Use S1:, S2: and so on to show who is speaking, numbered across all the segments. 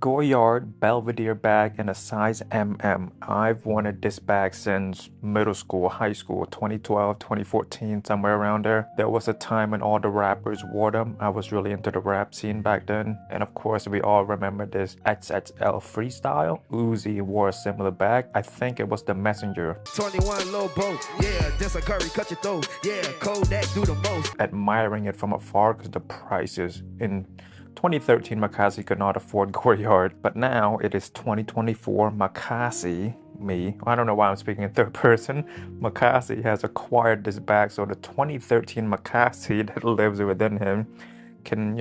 S1: Goyard Belvedere bag in a size MM. I've wanted this bag since middle school, high school, 2012, 2014, somewhere around there. There was a time when all the rappers wore them. I was really into the rap scene back then. And of course, we all remember this XXL freestyle. Uzi wore a similar bag. I think it was the Messenger.
S2: 21 low boat, yeah, just a curry, cut your throat, yeah, Kodak do the most.
S1: Admiring it from afar because the prices in 2013, MAKASY could not afford Goyard, but now it is 2024. MAKASY, I don't know why I'm speaking in third person. MAKASY has acquired this bag, so the 2013 MAKASY that lives within him can,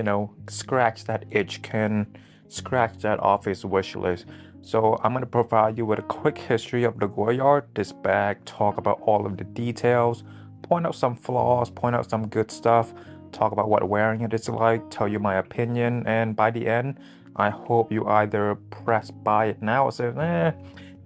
S1: scratch that itch, can scratch that off his wish list. So I'm going to provide you with a quick history of the Goyard, this bag, talk about all of the details, point out some flaws, point out some good stuff, talk about what wearing it is like, tell you my opinion, and by the end, I hope you either press buy it now or say,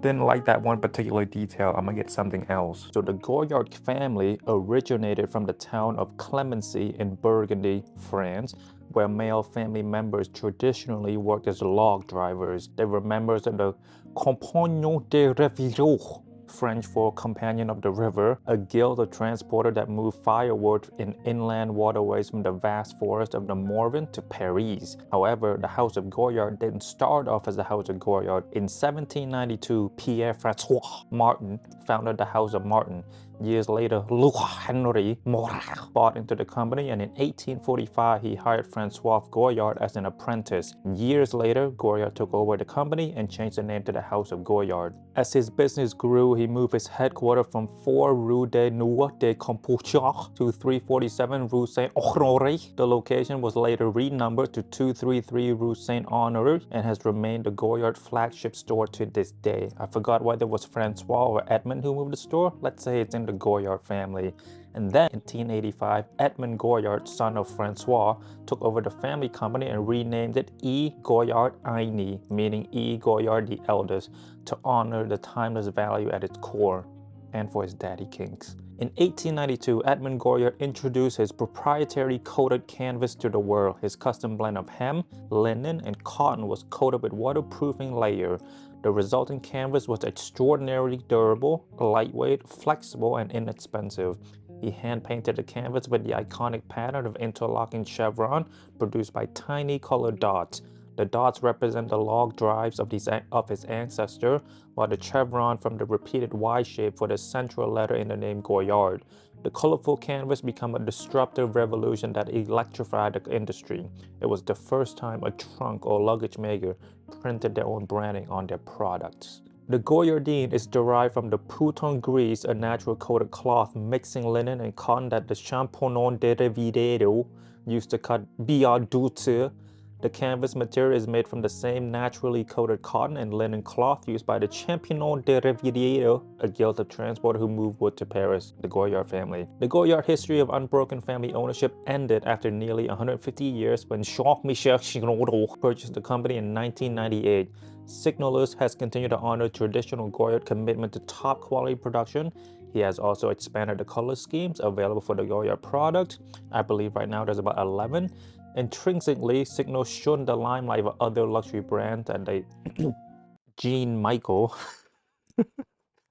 S1: didn't like that one particular detail, I'm gonna get something else. So the Goyard family originated from the town of Clemency in Burgundy, France, where male family members traditionally worked as log drivers. They were members of the Compagnon des Rivières, French for companion of the river, a guild of transporters that moved firewood in inland waterways from the vast forest of the Morvan to Paris. However, the House of Goyard didn't start off as the House of Goyard. In 1792, Pierre-Francois Martin founded the House of Martin. Years later, Louis Henry Morin bought into the company, and in 1845 he hired Francois Goyard as an apprentice. Years later, Goyard took over the company and changed the name to the House of Goyard. As his business grew, he moved his headquarters from 4 Rue des Noix de Campuchia to 347 Rue Saint-Honoré. The location was later renumbered to 233 Rue Saint-Honoré and has remained the Goyard flagship store to this day. I forgot whether it was Francois or Edmond who moved the store. Let's say it's in the Goyard family. And then in 1885, Edmond Goyard, son of Francois, took over the family company and renamed it E. Goyard Aîné, meaning E. Goyard the eldest, to honor the timeless value at its core and for his daddy kinks. In 1892, Edmond Goyard introduced his proprietary coated canvas to the world. His custom blend of hem, linen, and cotton was coated with waterproofing layer. The resulting canvas was extraordinarily durable, lightweight, flexible, and inexpensive. He hand-painted the canvas with the iconic pattern of interlocking chevron produced by tiny colored dots. The dots represent the log drives of his ancestor, while the chevron from the repeated Y shape for the central letter in the name Goyard. The colorful canvas became a disruptive revolution that electrified the industry. It was the first time a trunk or luggage maker printed their own branding on their products. The Goyardine is derived from the Pouton gris, a natural coated cloth mixing linen and cotton that the Champignon de Rivière used to cut billards d'outre. The canvas material is made from the same naturally coated cotton and linen cloth used by the Champignon de Rivière, a guild of transporters who moved wood to Paris, the Goyard family. The Goyard history of unbroken family ownership ended after nearly 150 years when Jean-Michel Signaud purchased the company in 1998. Signalus has continued to honor traditional Goyard commitment to top quality production. He has also expanded the color schemes available for the Goyard product. I believe right now there's about 11. Intrinsically, Signal shunned the limelight of other luxury brands, and they Jean Michael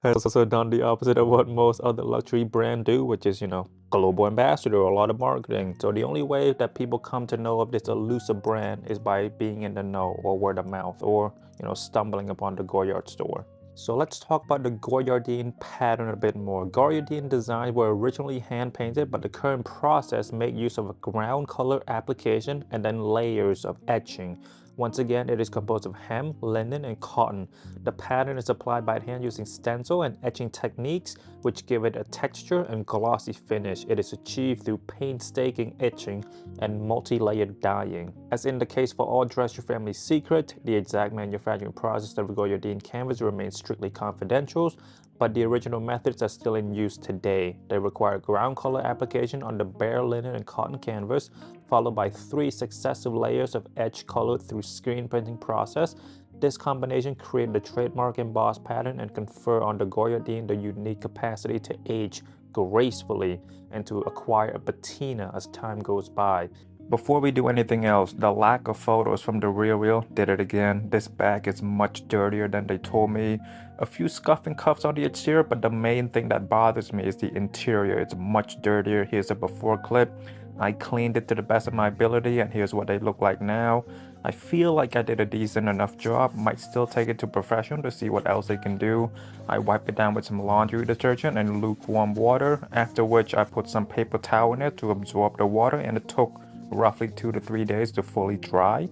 S1: has also done the opposite of what most other luxury brands do, which is, global ambassador, a lot of marketing. So the only way that people come to know of this elusive brand is by being in the know or word of mouth or, stumbling upon the Goyard store. So let's talk about the Goyardine pattern a bit more. Goyardine designs were originally hand-painted, but the current process made use of a ground color application and then layers of etching. Once again, it is composed of hem, linen, and cotton. The pattern is applied by hand using stencil and etching techniques, which give it a texture and glossy finish. It is achieved through painstaking etching and multi-layered dyeing. As in the case for all Dress Your Family secret, the exact manufacturing process of Goyardine canvas remains strictly confidential, but the original methods are still in use today. They require ground color application on the bare linen and cotton canvas, followed by 3 successive layers of etch color through screen printing process. This combination created the trademark embossed pattern and confer on the Goyardine the unique capacity to age gracefully and to acquire a patina as time goes by. Before we do anything else, the lack of photos from the real did it again. This bag is much dirtier than they told me. A few scuff and cuffs on the exterior, but the main thing that bothers me is the interior. It's much dirtier. Here's a before clip. I cleaned it to the best of my ability, and here's what they look like now. I feel like I did a decent enough job. Might still take it to professional to see what else they can do. I wiped it down with some laundry detergent and lukewarm water, after which I put some paper towel in it to absorb the water, and it took roughly 2 to 3 days to fully dry.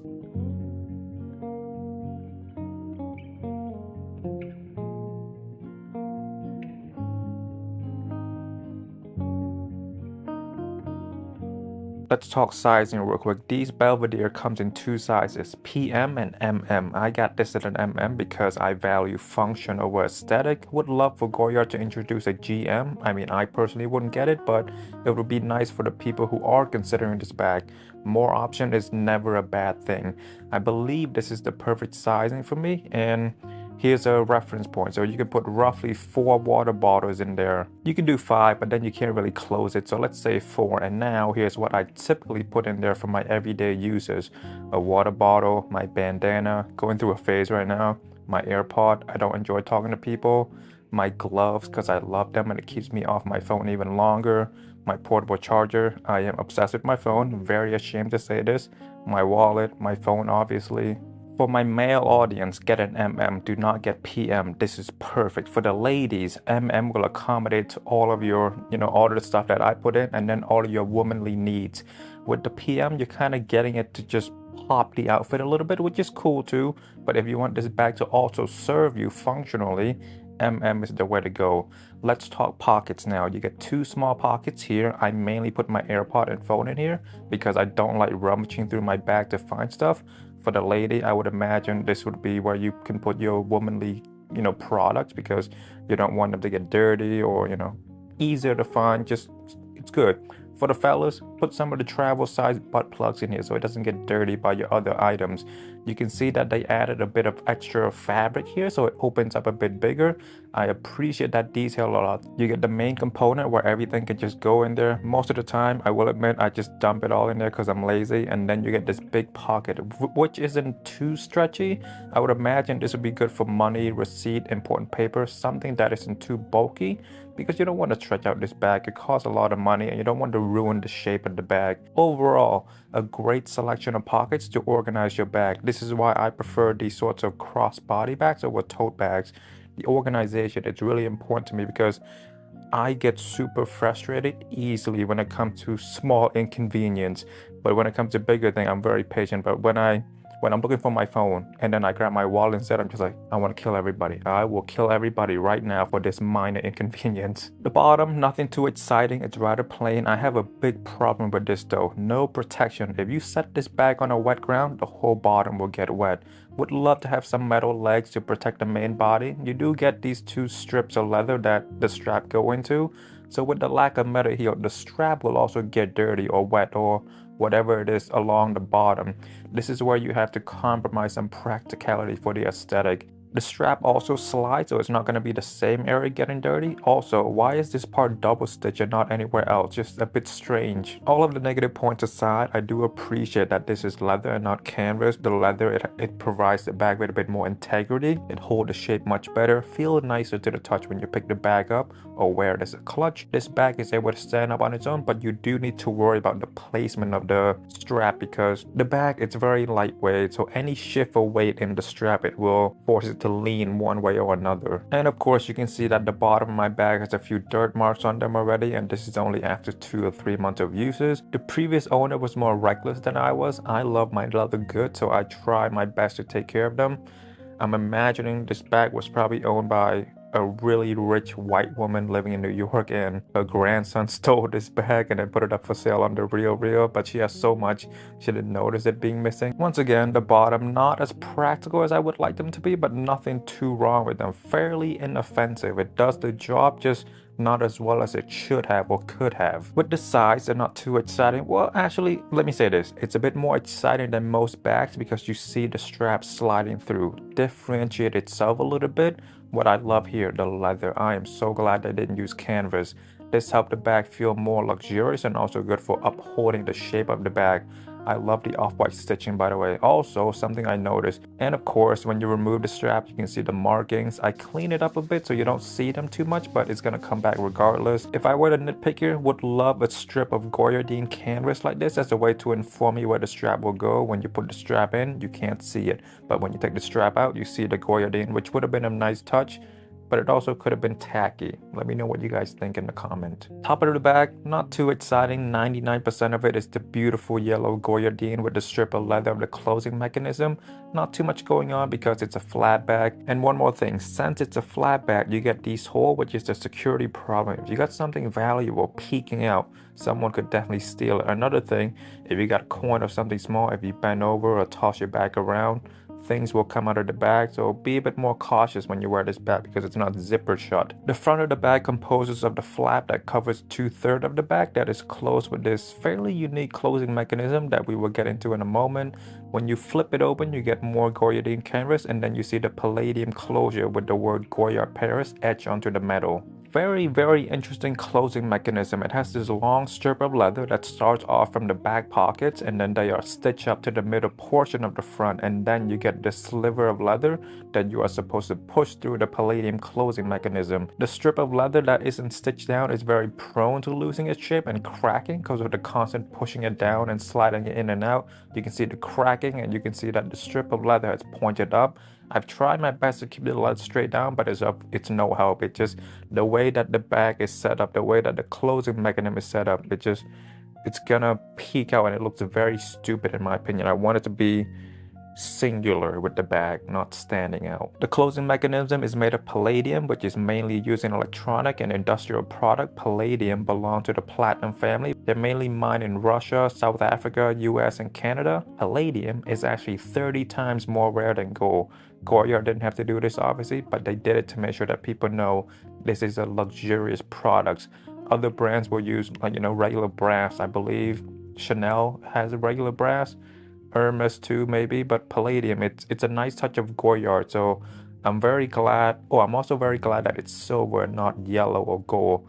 S1: Let's talk sizing real quick. These Belvedere comes in 2 sizes, PM and MM. I got this at an MM because I value function over aesthetic. Would love for Goyard to introduce a GM. I mean, I personally wouldn't get it, but it would be nice for the people who are considering this bag. More option is never a bad thing. I believe this is the perfect sizing for me, and here's a reference point. So you can put roughly 4 water bottles in there. You can do 5, but then you can't really close it. So let's say 4. And now here's what I typically put in there for my everyday users. A water bottle, my bandana, going through a phase right now, my AirPod, I don't enjoy talking to people, my gloves because I love them and it keeps me off my phone even longer, my portable charger, I am obsessed with my phone, very ashamed to say this, my wallet, my phone obviously. For my male audience, get an MM, do not get PM. This is perfect. For the ladies, MM will accommodate to all of your, all of the stuff that I put in, and then all of your womanly needs. With the PM, you're kind of getting it to just pop the outfit a little bit, which is cool too. But if you want this bag to also serve you functionally, MM is the way to go. Let's talk pockets now. You get 2 small pockets here. I mainly put my AirPod and phone in here because I don't like rummaging through my bag to find stuff. For the lady, I would imagine this would be where you can put your womanly, products because you don't want them to get dirty or, easier to find. Just, it's good. For the fellas, put some of the travel size butt plugs in here so it doesn't get dirty by your other items. You can see that they added a bit of extra fabric here so it opens up a bit bigger. I appreciate that detail a lot. You get the main component where everything can just go in there. Most of the time, I will admit, I just dump it all in there because I'm lazy, and then you get this big pocket, which isn't too stretchy. I would imagine this would be good for money, receipt, important paper, something that isn't too bulky, because you don't want to stretch out this bag. It costs a lot of money and you don't want to ruin the shape of the bag. Overall, a great selection of pockets to organize your bag. This is why I prefer these sorts of crossbody bags over tote bags. The organization is really important to me because I get super frustrated easily when it comes to small inconvenience. But when it comes to bigger things, I'm very patient. But when I'm looking for my phone and then I grab my wallet instead, I'm just like, I want to kill everybody. I will kill everybody right now for this minor inconvenience. The bottom, nothing too exciting. It's rather plain. I have a big problem with this though. No protection. If you set this bag on a wet ground, the whole bottom will get wet. Would love to have some metal legs to protect the main body. You do get these 2 strips of leather that the strap go into. So with the lack of metal here, the strap will also get dirty or wet or whatever it is along the bottom. This is where you have to compromise some practicality for the aesthetic. The strap also slides, so it's not going to be the same area getting dirty. Also, why is this part double stitched and not anywhere else? Just a bit strange. All of the negative points aside, I do appreciate that this is leather and not canvas. The leather, it provides the bag with a bit more integrity. It holds the shape much better, feel nicer to the touch when you pick the bag up or wear it as a clutch. This bag is able to stand up on its own, but you do need to worry about the placement of the strap because the bag, it's very lightweight, so any shift of weight in the strap, it will force it to lean one way or another. And of course, you can see that the bottom of my bag has a few dirt marks on them already, and this is only after 2 or 3 months of uses. The previous owner was more reckless than I was. I love my leather good, so I try my best to take care of them. I'm imagining this bag was probably owned by a really rich white woman living in New York, and her grandson stole this bag and then put it up for sale on the real, but she has so much she didn't notice it being missing. Once again, the bottom, not as practical as I would like them to be, but nothing too wrong with them. Fairly inoffensive. It does the job, just not as well as it should have or could have. With the size, they're not too exciting. Well, actually, let me say this. It's a bit more exciting than most bags because you see the strap sliding through. Differentiate itself a little bit. What I love here, the leather. I am so glad they didn't use canvas. This helped the bag feel more luxurious and also good for upholding the shape of the bag. I love the off-white stitching, by the way. Also, something I noticed, and of course, when you remove the strap, you can see the markings. I clean it up a bit so you don't see them too much, but it's gonna come back regardless. If I were a nitpicker, would love a strip of Goyardine canvas like this as a way to inform you where the strap will go. When you put the strap in, you can't see it, but when you take the strap out, you see the Goyardine, which would have been a nice touch, but it also could have been tacky. Let me know what you guys think in the comment. Top of the bag, not too exciting. 99% of it is the beautiful yellow Goyardine with the strip of leather of the closing mechanism. Not too much going on because it's a flat bag. And one more thing, since it's a flat bag, you get these holes, which is the security problem. If you got something valuable peeking out, someone could definitely steal it. Another thing, if you got a coin or something small, if you bend over or toss your bag around, things will come out of the bag, so be a bit more cautious when you wear this bag because it's not zipper shut. The front of the bag composes of the flap that covers 2/3 of the bag that is closed with this fairly unique closing mechanism that we will get into in a moment. When you flip it open, you get more Goyardine canvas, and then you see the palladium closure with the word Goyard Paris etched onto the metal. Very interesting closing mechanism. It has this long strip of leather that starts off from the back pockets, and then they are stitched up to the middle portion of the front, and then you get this sliver of leather that you are supposed to push through the palladium closing mechanism. The strip of leather that isn't stitched down is very prone to losing its shape and cracking because of the constant pushing it down and sliding it in and out. You can see the cracking, and you can see that the strip of leather has pointed up. I've tried my best to keep the lead straight down, but it's no help. It just, the way that the bag is set up, the way that the closing mechanism is set up, it's gonna peek out, and it looks very stupid in my opinion. I want it to be singular with the bag, not standing out. The closing mechanism is made of palladium, which is mainly used in electronic and industrial product. Palladium belongs to the platinum family. They're mainly mined in Russia, South Africa, US, and Canada. Palladium is actually 30 times more rare than gold. Goyard didn't have to do this obviously, but they did it to make sure that people know this is a luxurious product. Other brands will use, like, regular brass. I believe Chanel has a regular brass, Hermes too maybe, but palladium, it's a nice touch of Goyard. So I'm very glad. Oh, I'm also very glad that it's silver, not yellow or gold.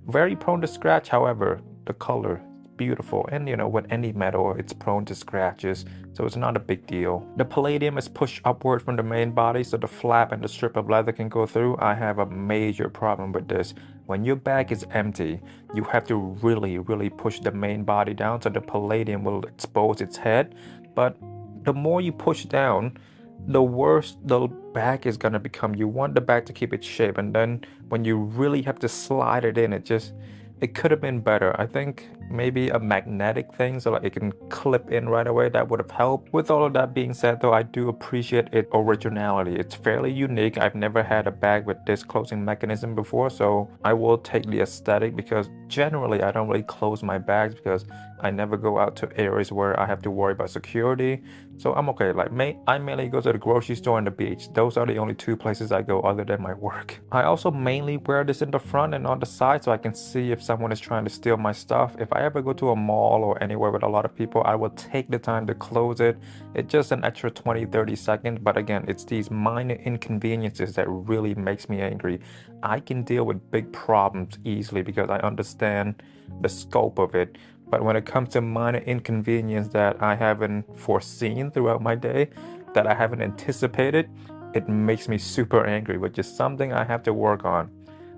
S1: Very prone to scratch, however, the color beautiful, and with any metal it's prone to scratches, so it's not a big deal. The palladium is pushed upward from the main body so the flap and the strip of leather can go through. I have a major problem with this. When your bag is empty, you have to really push the main body down so the palladium will expose its head, but the more you push down, the worse the bag is gonna become. You want the bag to keep its shape, and then when you really have to slide it in, it could have been better. I think maybe a magnetic thing so like it can clip in right away, that would have helped. With all of that being said though, I do appreciate its originality. It's fairly unique. I've never had a bag with this closing mechanism before, so I will take the aesthetic, because generally I don't really close my bags because I never go out to areas where I have to worry about security, so I'm okay. Like I mainly go to the grocery store and the beach. Those are the only two places I go other than my work. I also mainly wear this in the front and on the side so I can see if someone is trying to steal my stuff. If I ever go to a mall or anywhere with a lot of people, I will take the time to close it. It's just an extra 20-30 seconds, but again, it's these minor inconveniences that really makes me angry. I can deal with big problems easily because I understand the scope of it, but when it comes to minor inconvenience that I haven't foreseen throughout my day, that I haven't anticipated, it makes me super angry, which is something I have to work on.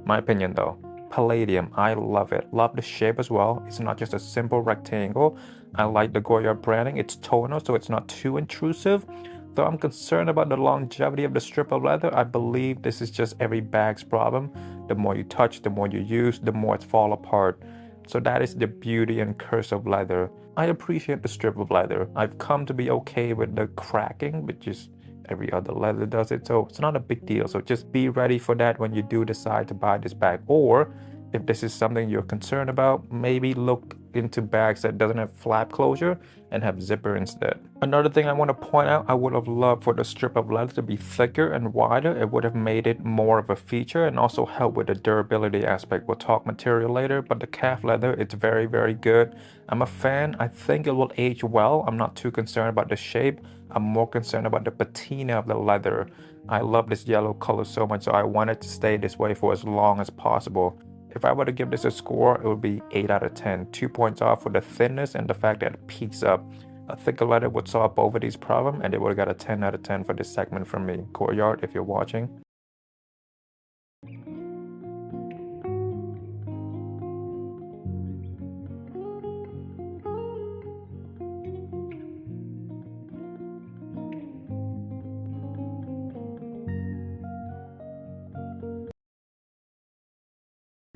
S1: My opinion though. Palladium, I love it. Love the shape as well. It's not just a simple rectangle. I like the Goyard branding. It's tonal, so it's not too intrusive. Though I'm concerned about the longevity of the strip of leather, I believe this is just every bag's problem. The more you touch, the more you use, the more it falls apart. So that is the beauty and curse of leather. I appreciate the strip of leather. I've come to be okay with the cracking, which is every other leather does it, so it's not a big deal. So just be ready for that when you do decide to buy this bag, or if this is something you're concerned about, maybe look into bags that doesn't have flap closure and have zipper instead. Another thing I want to point out, I would have loved for the strip of leather to be thicker and wider. It would have made it more of a feature and also help with the durability aspect. We'll talk material later, but the calf leather, it's very good. I'm a fan. I think it will age well. I'm not too concerned about the shape. I'm more concerned about the patina of the leather. I love this yellow color so much, so I want it to stay this way for as long as possible. If I were to give this a score, it would be 8 out of 10. 2 points off for the thinness and the fact that it peaks up. A thicker leather would solve both of these problems, and they would have got a 10 out of 10 for this segment from me. Goyard, if you're watching.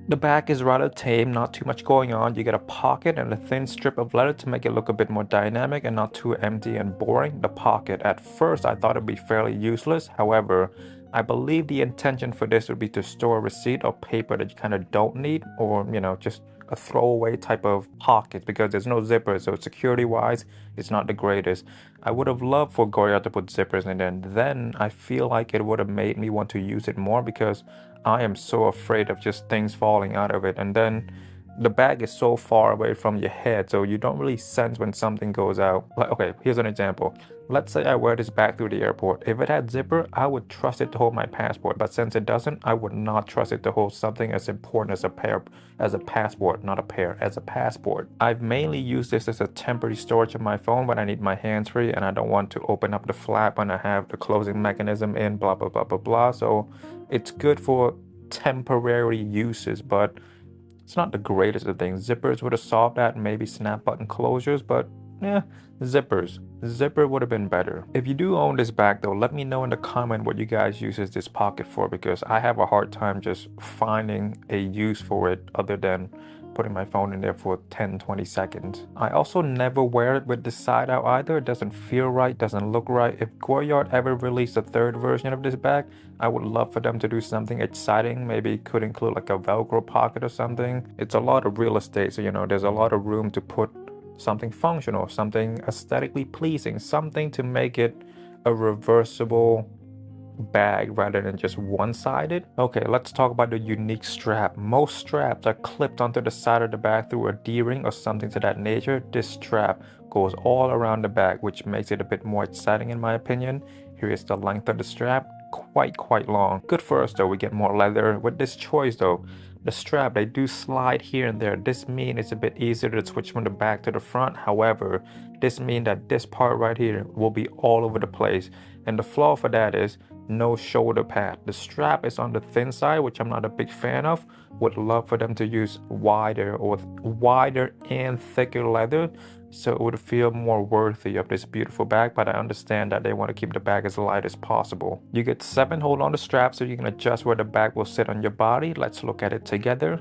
S1: The back is rather tame, not too much going on. You get a pocket and a thin strip of leather to make it look a bit more dynamic and not too empty and boring. The pocket, at first I thought it'd be fairly useless. However, I believe the intention for this would be to store a receipt or paper that you kind of don't need, or just a throwaway type of pocket, because there's no zipper, so security wise it's not the greatest. I would have loved for Goyard to put zippers in it, and then I feel like it would have made me want to use it more, because I am so afraid of just things falling out of it. And then the bag is so far away from your head, so you don't really sense when something goes out. Like, okay, here's an example. Let's say I wear this bag through the airport. If it had zipper, I would trust it to hold my passport, but since it doesn't, I would not trust it to hold something as important as a passport, not a pair, as a passport. I've mainly used this as a temporary storage of my phone when I need my hands free and I don't want to open up the flap when I have the closing mechanism in, blah blah blah blah blah. So it's good for temporary uses, but it's not the greatest of things. Zippers would have solved that, maybe snap button closures, but yeah, zippers. Zipper would have been better. If you do own this bag though, let me know in the comment what you guys uses this pocket for, because I have a hard time just finding a use for it other than putting my phone in there for 10-20 seconds. I also never wear it with this side out either. It doesn't feel right, doesn't look right. If Goyard ever released a third version of this bag, I would love for them to do something exciting. Maybe it could include like a Velcro pocket or something. It's a lot of real estate, so there's a lot of room to put something functional, something aesthetically pleasing, something to make it a reversible bag rather than just one-sided. Okay, let's talk about the unique strap. Most straps are clipped onto the side of the bag through a D-ring or something to that nature. This strap goes all around the bag, which makes it a bit more exciting in my opinion. Here is the length of the strap, quite long. Good for us though, we get more leather. With this choice though, the strap, they do slide here and there. This means it's a bit easier to switch from the back to the front. However, this means that this part right here will be all over the place. And the flaw for that is no shoulder pad. The strap is on the thin side, which I'm not a big fan of. Would love for them to use wider and thicker leather, so it would feel more worthy of this beautiful bag, but I understand that they want to keep the bag as light as possible. You get 7 hold on the strap so you can adjust where the bag will sit on your body. Let's look at it together.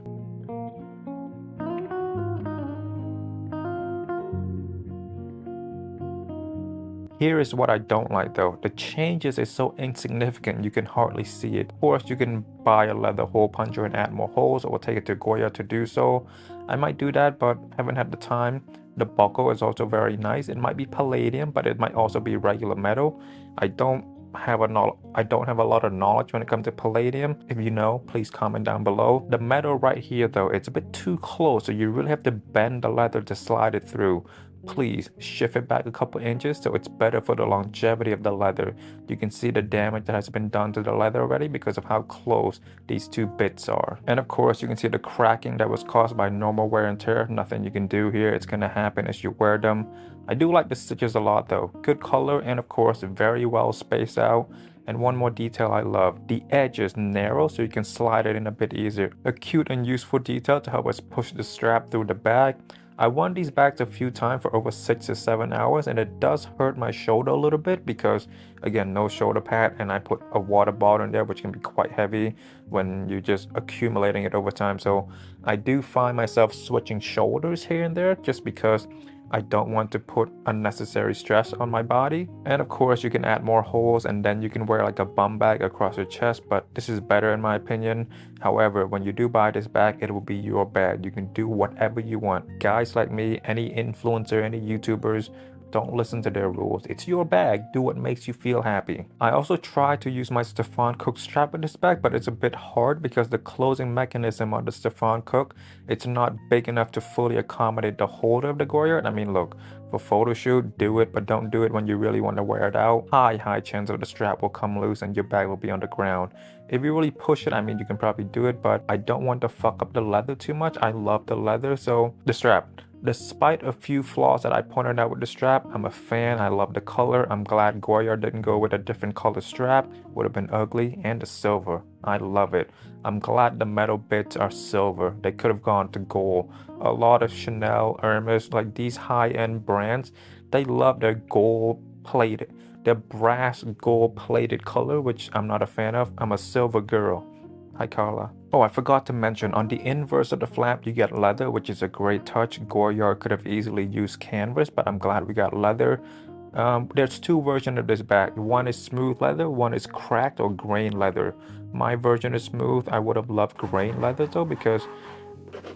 S1: Here is what I don't like though. The changes is so insignificant you can hardly see it. Of course, you can buy a leather hole puncher and add more holes, or take it to Goyard to do so. I might do that, but haven't had the time. The buckle is also very nice. It might be palladium, but it might also be regular metal. I don't have a lot of knowledge when it comes to palladium. If you know, please comment down below. The metal right here though, it's a bit too close, so you really have to bend the leather to slide it through. Please shift it back a couple inches so it's better for the longevity of the leather. You can see the damage that has been done to the leather already because of how close these two bits are. And of course, you can see the cracking that was caused by normal wear and tear. Nothing you can do here. It's gonna happen as you wear them. I do like the stitches a lot though. Good color, and of course very well spaced out. And one more detail I love, the edge is narrow so you can slide it in a bit easier. A cute and useful detail to help us push the strap through the bag. I worn these bags a few times for over 6 to 7 hours, and it does hurt my shoulder a little bit because, again, no shoulder pad, and I put a water bottle in there, which can be quite heavy when you're just accumulating it over time. So I do find myself switching shoulders here and there just because I don't want to put unnecessary stress on my body. And of course, you can add more holes and then you can wear like a bum bag across your chest, but this is better in my opinion. However, when you do buy this bag, it will be your bag. You can do whatever you want. Guys like me, any influencer, any YouTubers, Don't listen to their rules. It's your bag. Do what makes you feel happy. I also tried to use my Stefan cooke strap in this bag, but it's a bit hard because the closing mechanism on the Stefan cooke, it's not big enough to fully accommodate the holder of the Goyard. I mean, look, for photo shoot, do it, but don't do it when you really want to wear it out. High chance of the strap will come loose and your bag will be on the ground. If you really push it, I mean, you can probably do it, but I don't want to fuck up the leather too much. I love the leather, so the strap. Despite a few flaws that I pointed out with the strap, I'm a fan. I love the color. I'm glad Goyard didn't go with a different color strap. Would have been ugly. And the silver. I love it. I'm glad the metal bits are silver. They could have gone to gold. A lot of Chanel, Hermes, like these high-end brands, they love their gold plated, their brass gold plated color, which I'm not a fan of. I'm a silver girl. Hi, Carla. Oh, I forgot to mention, on the inverse of the flap, you get leather, which is a great touch. Goyard could have easily used canvas, but I'm glad we got leather. There's two versions of this bag. One is smooth leather, one is cracked or grain leather. My version is smooth. I would have loved grain leather though, because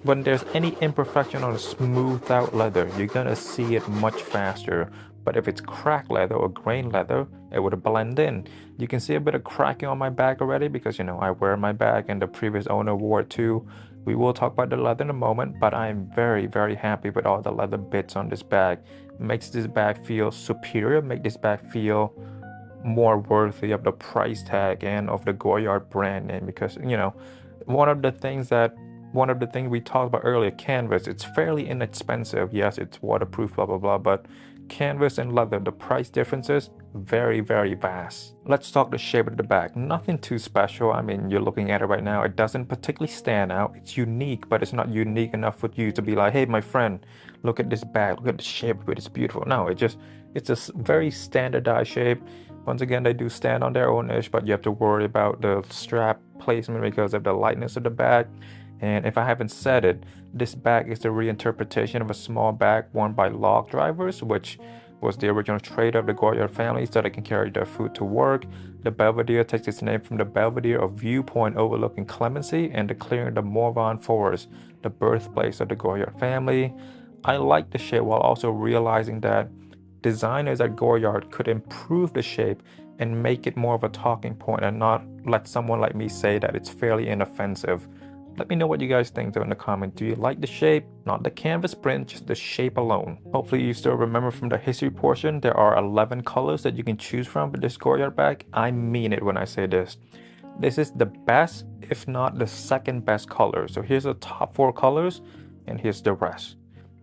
S1: when there's any imperfection on a smoothed out leather, you're gonna see it much faster. But if it's cracked leather or grain leather, it would blend in. You can see a bit of cracking on my bag already because, you know, I wear my bag and the previous owner wore it too. We will talk about the leather in a moment, but I'm very happy with all the leather bits on this bag. Makes this bag feel superior, make this bag feel more worthy of the price tag and of the Goyard brand name, because, you know, one of the things we talked about earlier, canvas, it's fairly inexpensive. Yes, it's waterproof, blah, blah, blah, but canvas and leather, the price differences, very vast. Let's talk the shape of the bag. Nothing too special. I mean, you're looking at it right now. It doesn't particularly stand out. It's unique, but it's not unique enough for you to be like, hey, my friend, look at this bag. Look at the shape of it. It's beautiful. No, it's a very standardized shape. Once again, they do stand on their own ish, but you have to worry about the strap placement because of the lightness of the bag. And if I haven't said it, this bag is the reinterpretation of a small bag worn by log drivers, which was the original trade of the Goyard family so they can carry their food to work. The Belvedere takes its name from the Belvedere, a viewpoint overlooking Clemency and the clearing of the Morvan Forest, the birthplace of the Goyard family. I like the shape while also realizing that designers at Goyard could improve the shape and make it more of a talking point and not let someone like me say that it's fairly inoffensive. Let me know what you guys think though in the comments. Do you like the shape? Not the canvas print, just the shape alone. Hopefully you still remember from the history portion, there are 11 colors that you can choose from with this Goyard bag. I mean it when I say this. This is the best, if not the second best color. So here's the top 4 colors and here's the rest.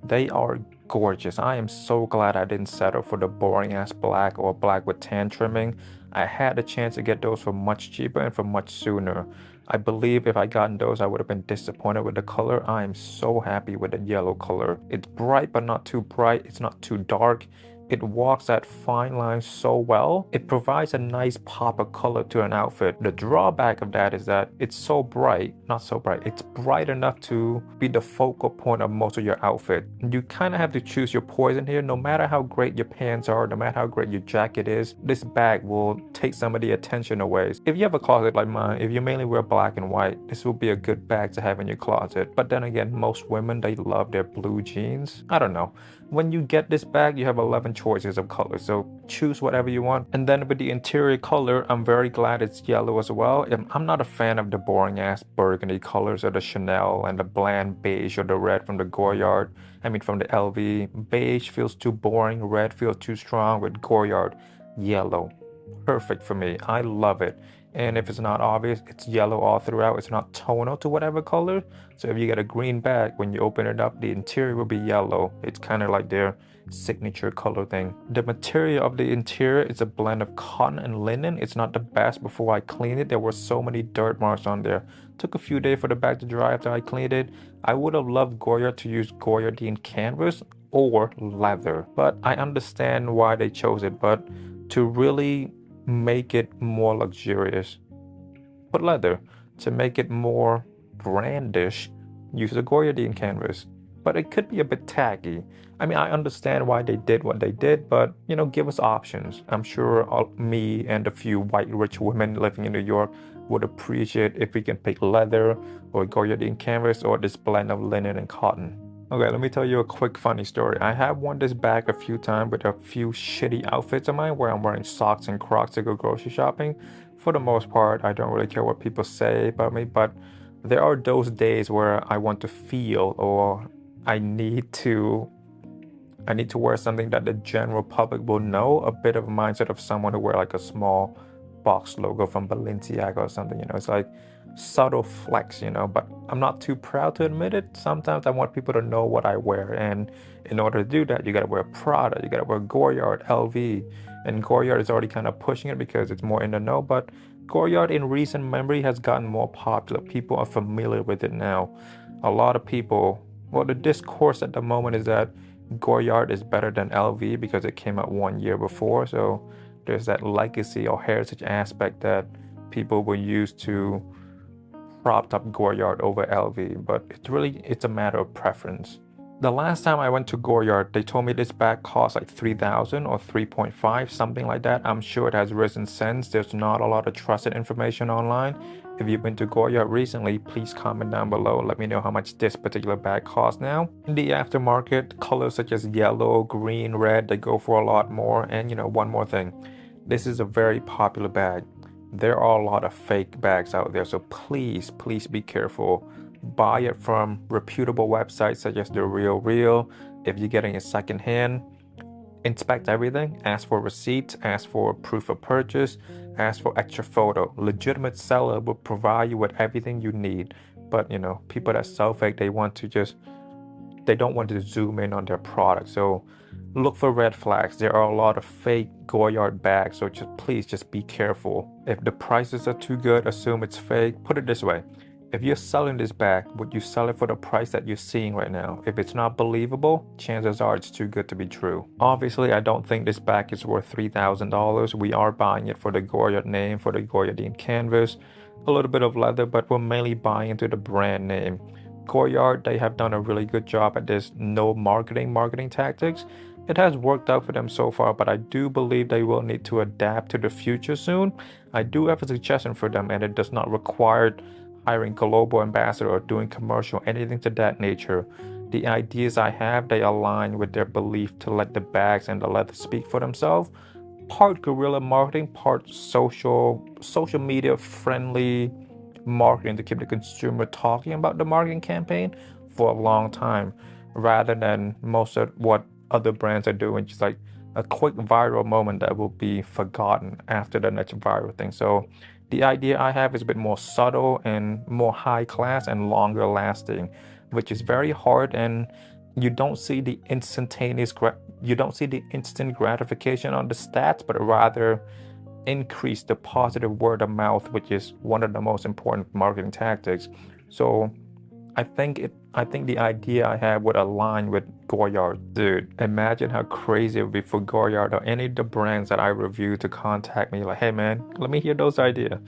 S1: They are gorgeous. I am so glad I didn't settle for the boring ass black or black with tan trimming. I had the chance to get those for much cheaper and for much sooner. I believe if I gotten those, I would have been disappointed with the color. I am so happy with the yellow color. It's bright, but not too bright. It's not too dark. It walks that fine line so well. It provides a nice pop of color to an outfit. The drawback of that is that it's so bright, not so bright, it's bright enough to be the focal point of most of your outfit. You kind of have to choose your poison here. No matter how great your pants are, no matter how great your jacket is, this bag will take some of the attention away. If you have a closet like mine, if you mainly wear black and white, this will be a good bag to have in your closet. But then again, most women, they love their blue jeans. I don't know. When you get this bag, you have 11 choices of colors, so choose whatever you want. And then with the interior color, I'm very glad it's yellow as well. I'm not a fan of the boring ass burgundy colors of the Chanel and the bland beige or the red from the Goyard. I mean from the LV. Beige feels too boring, red feels too strong. With Goyard, yellow. Perfect for me. I love it. And if it's not obvious, it's yellow all throughout. It's not tonal to whatever color. So if you get a green bag, when you open it up, the interior will be yellow. It's kind of like their signature color thing. The material of the interior is a blend of cotton and linen. It's not the best. Before I cleaned it, there were so many dirt marks on there. Took a few days for the bag to dry after I cleaned it. I would have loved Goyard to use Goyardine canvas or leather, but I understand why they chose it. But to really make it more luxurious, put leather. To make it more brandish, use a Goyardine canvas. But it could be a bit tacky. I mean, I understand why they did what they did, but, you know, give us options. I'm sure me and a few white rich women living in New York would appreciate if we can pick leather or Goyardine canvas or this blend of linen and cotton. Okay, let me tell you a quick funny story. I have worn this bag a few times with a few shitty outfits of mine where I'm wearing socks and Crocs to go grocery shopping. For the most part, I don't really care what people say about me, but there are those days where I want to feel or I need to I need to wear something that the general public will know, a bit of a mindset of someone who wear like a small box logo from Balenciaga or something, it's like subtle flex, but I'm not too proud to admit it. Sometimes I want people to know what I wear, and in order to do that, you gotta wear Prada, you gotta wear Goyard, LV, and Goyard is already kind of pushing it because it's more in the know, but Goyard in recent memory has gotten more popular. People are familiar with it now. A lot of people, well, the discourse at the moment is that Goyard is better than LV because it came out 1 year before. So there's that legacy or heritage aspect that people will use to prop up Goyard over LV. But it's a matter of preference. The last time I went to Goyard, they told me this bag cost like 3,000 or 3.5, something like that. I'm sure it has risen since. There's not a lot of trusted information online. If you've been to Goyard recently, please comment down below. Let me know how much this particular bag costs now. In the aftermarket, colors such as yellow, green, red, they go for a lot more. And one more thing. This is a very popular bag. There are a lot of fake bags out there, so please be careful. Buy it from reputable websites such as therealreal. If you're getting it secondhand, inspect everything, ask for receipts, ask for proof of purchase, ask for extra photo. Legitimate seller will provide you with everything you need. But people that sell fake, they don't want to zoom in on their product. So look for red flags. There are a lot of fake Goyard bags, so please be careful. If the prices are too good, assume it's fake. Put it this way. If you're selling this bag, would you sell it for the price that you're seeing right now? If it's not believable, chances are it's too good to be true. Obviously, I don't think this bag is worth $3,000. We are buying it for the Goyard name, for the Goyardine canvas, a little bit of leather, but we're mainly buying into the brand name. Goyard, they have done a really good job at this no marketing tactics. It has worked out for them so far, but I do believe they will need to adapt to the future soon. I do have a suggestion for them, and it does not require hiring global ambassador or doing commercial, anything to that nature. The ideas I have, they align with their belief to let the bags and the leather speak for themselves. Part guerrilla marketing, part social media friendly marketing to keep the consumer talking about the marketing campaign for a long time, rather than most of what other brands are doing, just like a quick viral moment that will be forgotten after the next viral thing. So the idea I have is a bit more subtle and more high class and longer lasting, which is very hard, and you don't see the instant gratification on the stats, but rather increase the positive word of mouth, which is one of the most important marketing tactics. So I think the idea I have would align with Goyard. Dude, imagine how crazy it would be for Goyard or any of the brands that I review to contact me like, hey man, let me hear those ideas.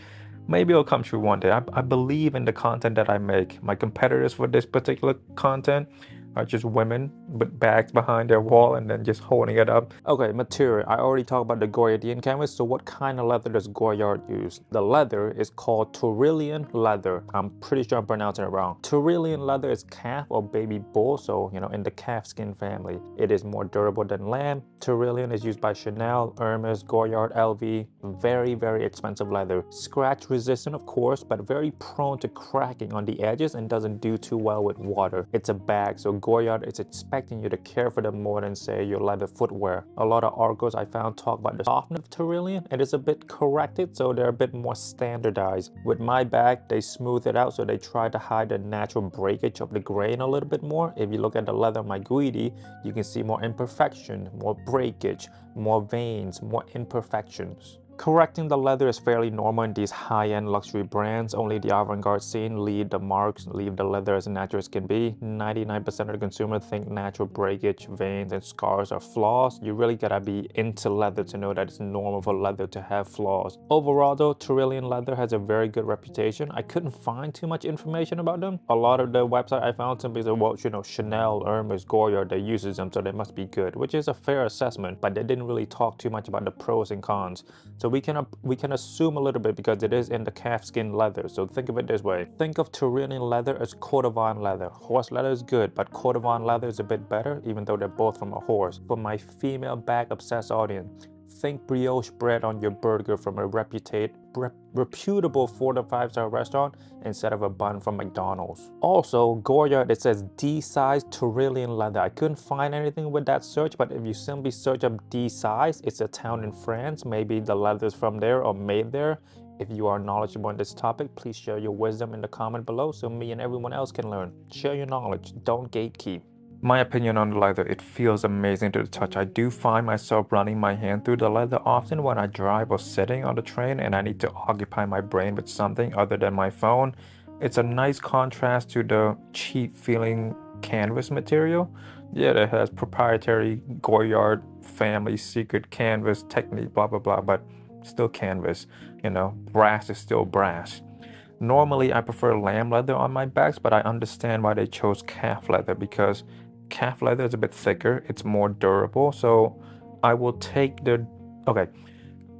S1: Maybe it'll come true one day. I believe in the content that I make. My competitors for this particular content are just women with bags behind their wall and then just holding it up. Okay, material. I already talked about the Goyardian canvas. So what kind of leather does Goyard use? The leather is called Tyrolean leather. I'm pretty sure I'm pronouncing it wrong. Tyrolean leather is calf or baby bull, so in the calf skin family. It is more durable than lamb. Tyrolean is used by Chanel, Hermes, Goyard, LV. Very expensive leather. Scratch resistant, of course, but very prone to cracking on the edges and doesn't do too well with water. It's a bag, so Goyard is expecting you to care for them more than, say, your leather footwear. A lot of articles I found talk about the softness of Tyrolean. It is a bit corrected, so they're a bit more standardized. With my bag, they smooth it out, so they try to hide the natural breakage of the grain a little bit more. If you look at the leather of my Guidi, you can see more imperfection, more breakage, more veins, more imperfections. Correcting the leather is fairly normal in these high-end luxury brands. Only the avant-garde scene leave the marks, leave the leather as natural as can be. 99% of the consumer think natural breakage, veins, and scars are flaws. You really gotta be into leather to know that it's normal for leather to have flaws. Overall though, Tyrolean leather has a very good reputation. I couldn't find too much information about them. A lot of the website I found simply said, well, Chanel, Hermes, Goyard, they uses them, so they must be good, which is a fair assessment, but they didn't really talk too much about the pros and cons. So we can assume a little bit because it is in the calfskin leather. So think of it this way. Think of Tyrolean leather as Cote d'Ivoire leather. Horse leather is good, but Cote d'Ivoire leather is a bit better, even though they're both from a horse. For my female bag obsessed audience, think brioche bread on your burger from a reputable 4 to 5 star restaurant instead of a bun from McDonald's. Also, Goyard, it says D size Tyrolean leather. I couldn't find anything with that search, but if you simply search up D size, it's a town in France. Maybe the leather's from there or made there. If you are knowledgeable on this topic, please share your wisdom in the comment below so me and everyone else can learn. Share your knowledge, don't gatekeep. My opinion on the leather, it feels amazing to the touch. I do find myself running my hand through the leather often when I drive or sitting on the train and I need to occupy my brain with something other than my phone. It's a nice contrast to the cheap feeling canvas material. Yeah, it has proprietary Goyard family secret canvas technique, blah, blah, blah, but still canvas, you know, brass is still brass. Normally, I prefer lamb leather on my bags, but I understand why they chose calf leather because calf leather is a bit thicker, it's more durable, so I will take the, okay,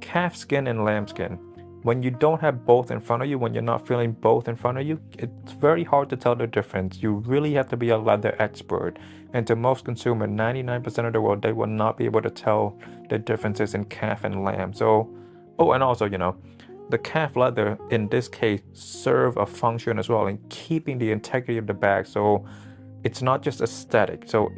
S1: calf skin and lamb skin. When you don't have both in front of you, when you're not feeling both in front of you, it's very hard to tell the difference. You really have to be a leather expert. And to most consumers, 99% of the world, they will not be able to tell the differences in calf and lamb. So, oh, and also, you know, the calf leather in this case serve a function as well in keeping the integrity of the bag. So it's not just aesthetic. So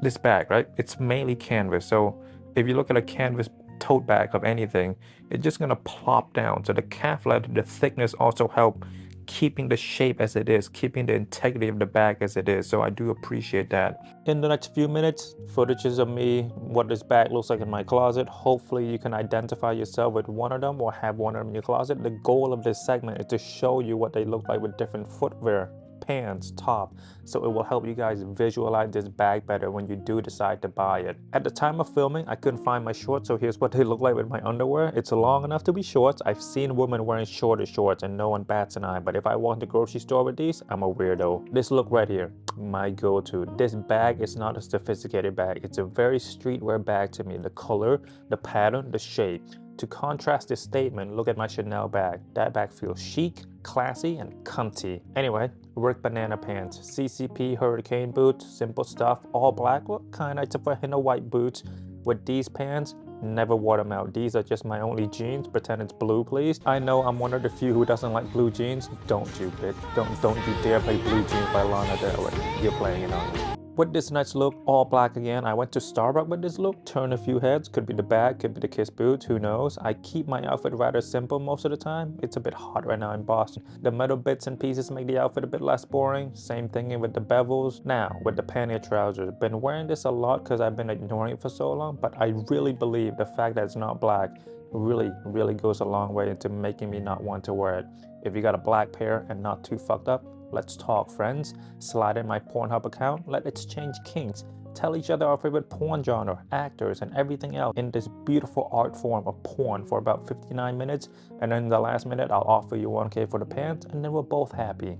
S1: this bag, right? It's mainly canvas. So if you look at a canvas tote bag of anything, it's just gonna plop down. So the calf leather, the thickness also help keeping the shape as it is, keeping the integrity of the bag as it is. So I do appreciate that. In the next few minutes, footages of me, what this bag looks like in my closet. Hopefully you can identify yourself with one of them or have one of them in your closet. The goal of this segment is to show you what they look like with different footwear, pants, top, so it will help you guys visualize this bag better when you do decide to buy it. At the time of filming, I couldn't find my shorts, so here's what they look like with my underwear. It's long enough to be shorts. I've seen women wearing shorter shorts and no one bats an eye, but if I walk to the grocery store with these, I'm a weirdo. This look right here, my go-to. This bag is not a sophisticated bag. It's a very streetwear bag to me. The color, the pattern, the shape. To contrast this statement, look at my Chanel bag. That bag feels chic, classy, and cunty. Anyway, work banana pants, CCP hurricane boots, simple stuff, all black, well, kinda except for hint of white boots. With these pants, never wore them out. These are just my only jeans. Pretend it's blue, please. I know I'm one of the few who doesn't like blue jeans. Don't you, bitch. Don't you dare play Blue Jeans by Lana Del Rey. You're playing it on me. With this next look, all black again. I went to Starbucks with this look, turn a few heads. Could be the bag, could be the kiss boots, who knows. I keep my outfit rather simple most of the time. It's a bit hot right now in Boston. The metal bits and pieces make the outfit a bit less boring. Same thing with the bevels. Now, with the pannier trousers. Been wearing this a lot because I've been ignoring it for so long, but I really believe the fact that it's not black really goes a long way into making me not want to wear it. If you got a black pair and not too fucked up, let's talk, friends. Slide in my Pornhub account. Let's exchange kinks. Tell each other our favorite porn genre, actors, and everything else in this beautiful art form of porn for about 59 minutes. And then in the last minute, I'll offer you 1K for the pants, and then we're both happy.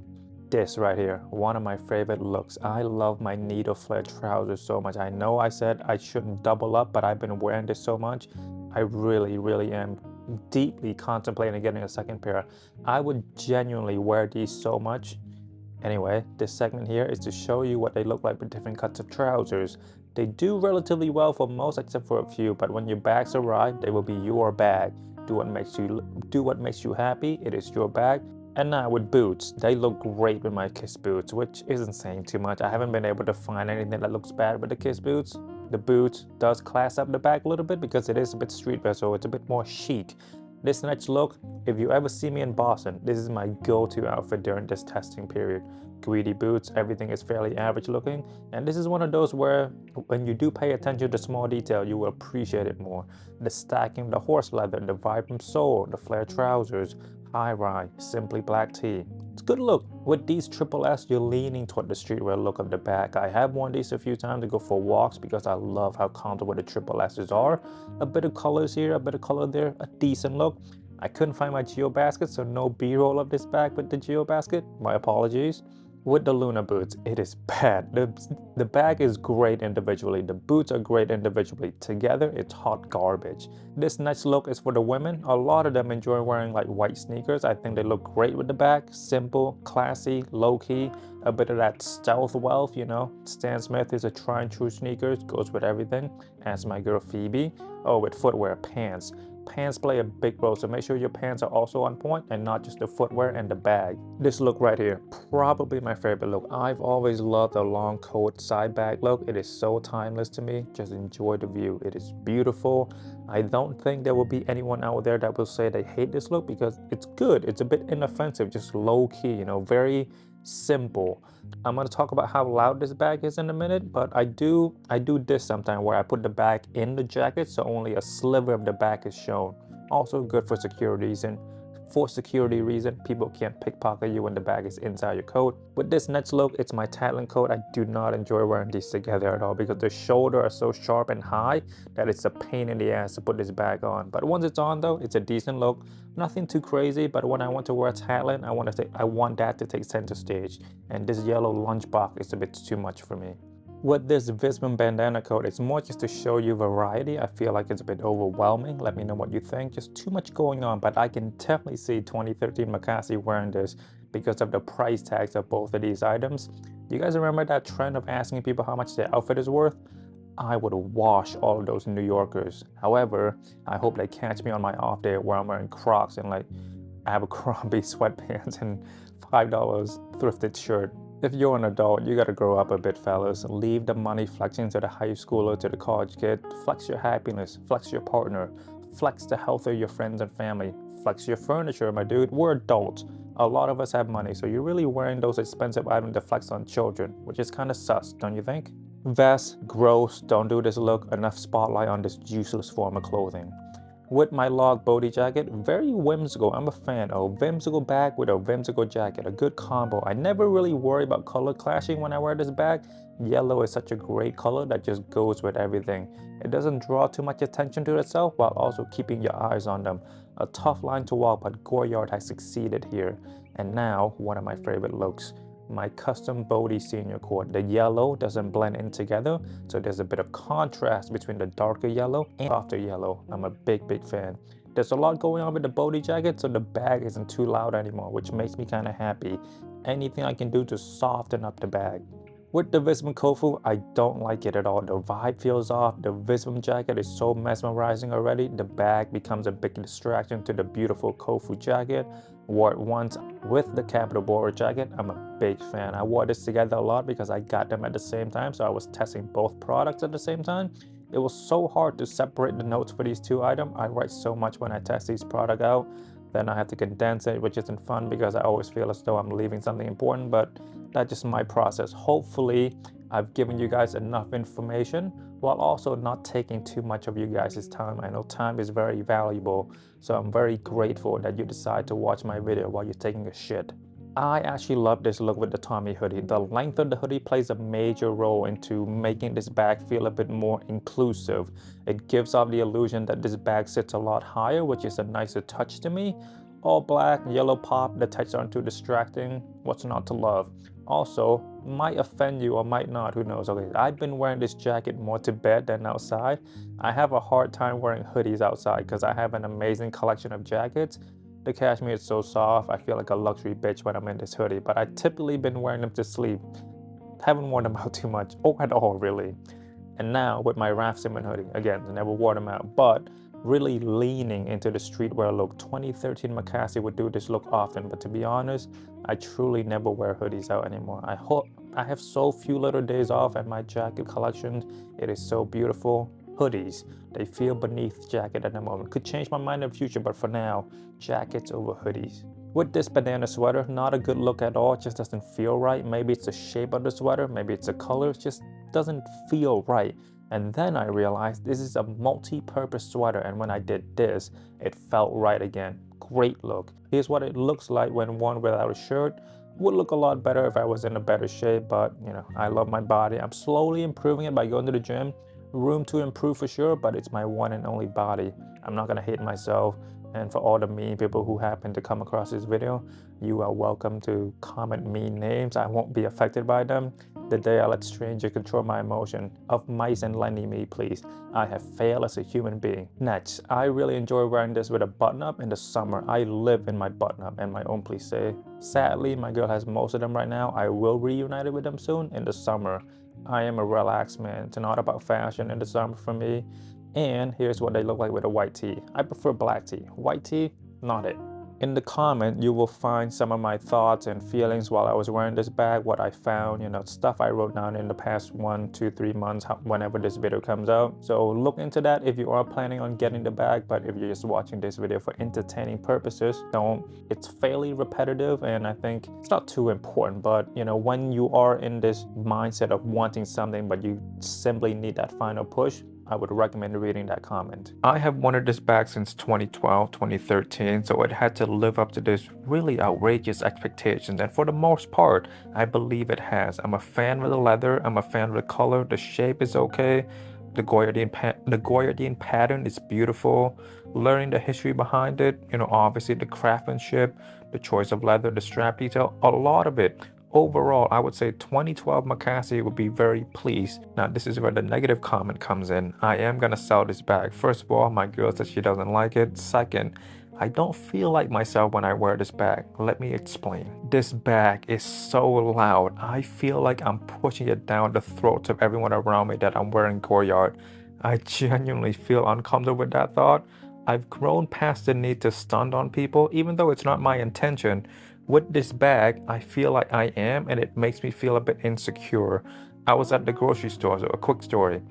S1: This right here, one of my favorite looks. I love my needle flare trousers so much. I know I said I shouldn't double up, but I've been wearing this so much. I really am deeply contemplating getting a second pair. I would genuinely wear these so much. Anyway, this segment here is to show you what they look like with different cuts of trousers. They do relatively well for most except for a few, but when your bags arrive, they will be your bag. Do what makes you happy. It is your bag. And now with boots, they look great with my Kiss boots, which isn't saying too much. I haven't been able to find anything that looks bad with the Kiss boots. The boots does class up the bag a little bit because it is a bit streetwear, so it's a bit more chic. This next look, if you ever see me in Boston, this is my go-to outfit during this testing period. Greedy boots, everything is fairly average looking, and this is one of those where when you do pay attention to small detail, you will appreciate it more. The stacking, the horse leather, the vibrant sole, the flare trousers, high rise, simply black tee. It's a good look. With these triple S, you're leaning toward the streetwear look of the bag. I have worn these a few times to go for walks because I love how comfortable the triple S's are. A bit of colors here, a bit of color there, a decent look. I couldn't find my geo basket, so no B-roll of this bag with the geo basket. My apologies. With the Luna boots, it is bad. The bag is great individually. The boots are great individually. Together, it's hot garbage. This next look is for the women. A lot of them enjoy wearing like white sneakers. I think they look great with the bag. Simple, classy, low-key. A bit of that stealth wealth, you know. Stan Smith is a try and true sneakers. Goes with everything. As my girl Phoebe. Oh, with footwear, pants. Pants play a big role, so make sure your pants are also on point and not just the footwear and the bag. This look right here, probably my favorite look. I've always loved the long coat side bag look. It is so timeless to me. Just enjoy the view. It is beautiful. I don't think there will be anyone out there that will say they hate this look because it's good. It's a bit inoffensive, just low key, you know, very simple. I'm going to talk about how loud this bag is in a minute, but I do this sometimes where I put the bag in the jacket so only a sliver of the bag is shown. Also good for security reason. For security reason, people can't pickpocket you when the bag is inside your coat. With this next look, it's my Tatlin coat. I do not enjoy wearing these together at all because the shoulders are so sharp and high that it's a pain in the ass to put this bag on. But once it's on though, it's a decent look. Nothing too crazy, but when I want to wear a Tatlin, I want that to take center stage. And this yellow lunchbox is a bit too much for me. With this Visman bandana coat, it's more just to show you variety. I feel like it's a bit overwhelming. Let me know what you think. Just too much going on, but I can definitely see 2013 MAKASY wearing this because of the price tags of both of these items. Do you guys remember that trend of asking people how much their outfit is worth? I would wash all of those New Yorkers. However, I hope they catch me on my off day where I'm wearing Crocs and like Abercrombie sweatpants and $5 thrifted shirt. If you're an adult, you gotta grow up a bit, fellas. Leave the money flexing to the high schooler, to the college kid. Flex your happiness, flex your partner, flex the health of your friends and family, flex your furniture, my dude. We're adults. A lot of us have money, so you're really wearing those expensive items to flex on children, which is kind of sus, don't you think? Vest, gross, don't do this look. Enough spotlight on this useless form of clothing. With my log Bodhi jacket, very whimsical. I'm a fan. A whimsical bag with a whimsical jacket, a good combo. I never really worry about color clashing when I wear this bag. Yellow is such a great color that just goes with everything. It doesn't draw too much attention to itself while also keeping your eyes on them. A tough line to walk, but Goyard has succeeded here. And now, one of my favorite looks. My custom Bodhi senior coat. The yellow doesn't blend in together, so there's a bit of contrast between the darker yellow and softer yellow. I'm a big fan. There's a lot going on with the Bodhi jacket, so the bag isn't too loud anymore, which makes me kind of happy. Anything I can do to soften up the bag. With the Visman Kofu, I don't like it at all. The vibe feels off. The Visman jacket is so mesmerizing already. The bag becomes a big distraction to the beautiful Kofu jacket. Wore it once with the Capital Border jacket. I'm a big fan. I wore this together a lot because I got them at the same time, so I was testing both products at the same time. It was so hard to separate the notes for these two items. I write so much when I test these products out. Then I have to condense it, which isn't fun because I always feel as though I'm leaving something important, but that's just my process. Hopefully, I've given you guys enough information while also not taking too much of you guys' time. I know time is very valuable, so I'm very grateful that you decide to watch my video while you're taking a shit. I actually love this look with the Tommy hoodie. The length of the hoodie plays a major role into making this bag feel a bit more inclusive. It gives off the illusion that this bag sits a lot higher, which is a nicer touch to me. All black, yellow pop, the textures aren't too distracting. What's not to love? Also, might offend you or might not, who knows. Okay, I've been wearing this jacket more to bed than outside. I have a hard time wearing hoodies outside because I have an amazing collection of jackets. The cashmere is so soft, I feel like a luxury bitch when I'm in this hoodie, but I typically been wearing them to sleep. Haven't worn them out too much, or at all really. And now with my Raf Simon hoodie, again, I never wore them out, but really leaning into the streetwear look. 2013 MAKASY would do this look often, but to be honest, I truly never wear hoodies out anymore. I have so few little days off at my jacket collection. It is so beautiful. Hoodies, they feel beneath jacket at the moment. Could change my mind in the future, but for now, jackets over hoodies. With this banana sweater, not a good look at all. It just doesn't feel right. Maybe it's the shape of the sweater, maybe it's the color. It just doesn't feel right. And then I realized this is a multi-purpose sweater, and when I did this, it felt right again. Great look. Here's what it looks like when worn without a shirt. Would look a lot better if I was in a better shape, but you know, I love my body. I'm slowly improving it by going to the gym. Room to improve for sure, but it's my one and only body. I'm not gonna hate myself. And for all the mean people who happen to come across this video, you are welcome to comment mean names. I won't be affected by them. The day I let stranger control my emotion, of mice and lending me, please. I have failed as a human being. Next, I really enjoy wearing this with a button-up in the summer. I live in my button-up and my own plissé. Sadly, my girl has most of them right now. I will reunite with them soon in the summer. I am a relaxed man. It's not about fashion in the summer for me. And here's what they look like with a white tee. I prefer black tee. White tee, not it. In the comment, you will find some of my thoughts and feelings while I was wearing this bag, what I found, stuff I wrote down in the past 1, 2, 3 months, whenever this video comes out. So look into that if you are planning on getting the bag, but if you're just watching this video for entertaining purposes, don't. It's fairly repetitive and I think it's not too important, but when you are in this mindset of wanting something, but you simply need that final push, I would recommend reading that comment. I have wanted this bag since 2012, 2013, so it had to live up to this really outrageous expectations, and for the most part, I believe it has. I'm a fan of the leather, I'm a fan of the color, the shape is okay, the Goyardian pattern is beautiful. Learning the history behind it, obviously the craftsmanship, the choice of leather, the strap detail, a lot of it. Overall, I would say 2012 MAKASY would be very pleased. Now, this is where the negative comment comes in. I am gonna sell this bag. First of all, my girl says she doesn't like it. Second, I don't feel like myself when I wear this bag. Let me explain. This bag is so loud. I feel like I'm pushing it down the throats of everyone around me that I'm wearing Goyard. I genuinely feel uncomfortable with that thought. I've grown past the need to stunt on people, even though it's not my intention. With this bag, I feel like I am, and it makes me feel a bit insecure. I was at the grocery store, so a quick story.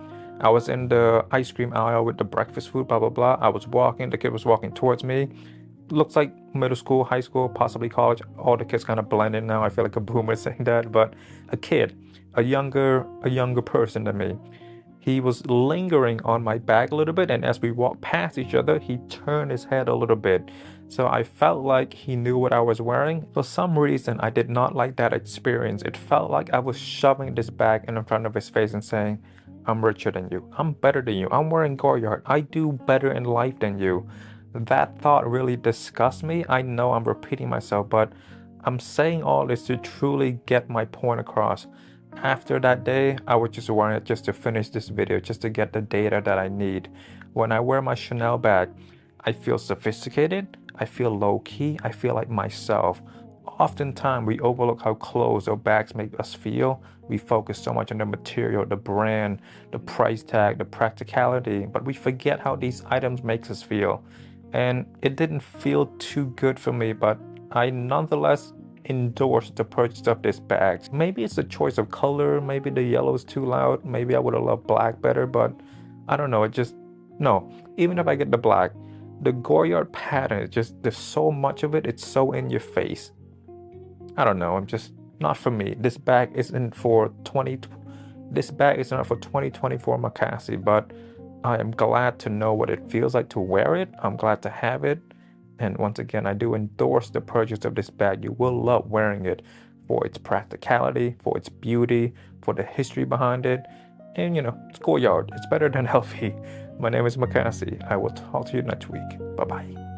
S1: I was in the ice cream aisle with the breakfast food, blah, blah, blah. I was walking, the kid was walking towards me. Looks like middle school, high school, possibly college. All the kids kind of blend in now. I feel like a boomer saying that, but a kid, a younger person than me. He was lingering on my bag a little bit, and as we walked past each other, he turned his head a little bit. So I felt like he knew what I was wearing. For some reason, I did not like that experience. It felt like I was shoving this bag in front of his face and saying, I'm richer than you. I'm better than you. I'm wearing Goyard. I do better in life than you. That thought really disgusts me. I know I'm repeating myself, but I'm saying all this to truly get my point across. After that day, I was just wearing it just to finish this video, just to get the data that I need. When I wear my Chanel bag, I feel sophisticated, I feel low-key, I feel like myself. Oftentimes, we overlook how clothes or bags make us feel. We focus so much on the material, the brand, the price tag, the practicality, but we forget how these items make us feel. And it didn't feel too good for me, but I nonetheless endorse the purchase of this bag. Maybe it's a choice of color, maybe the yellow is too loud, maybe I would have loved black better, but I don't know, no. Even if I get the black, the Goyard pattern is just, there's so much of it, it's so in your face. I don't know, I'm just not for me. This bag isn't for 2024 MAKASY, but I am glad to know what it feels like to wear it. I'm glad to have it. And once again, I do endorse the purchase of this bag. You will love wearing it for its practicality, for its beauty, for the history behind it. And it's Goyard. It's better than Elfie. My name is MAKASY. I will talk to you next week. Bye-bye.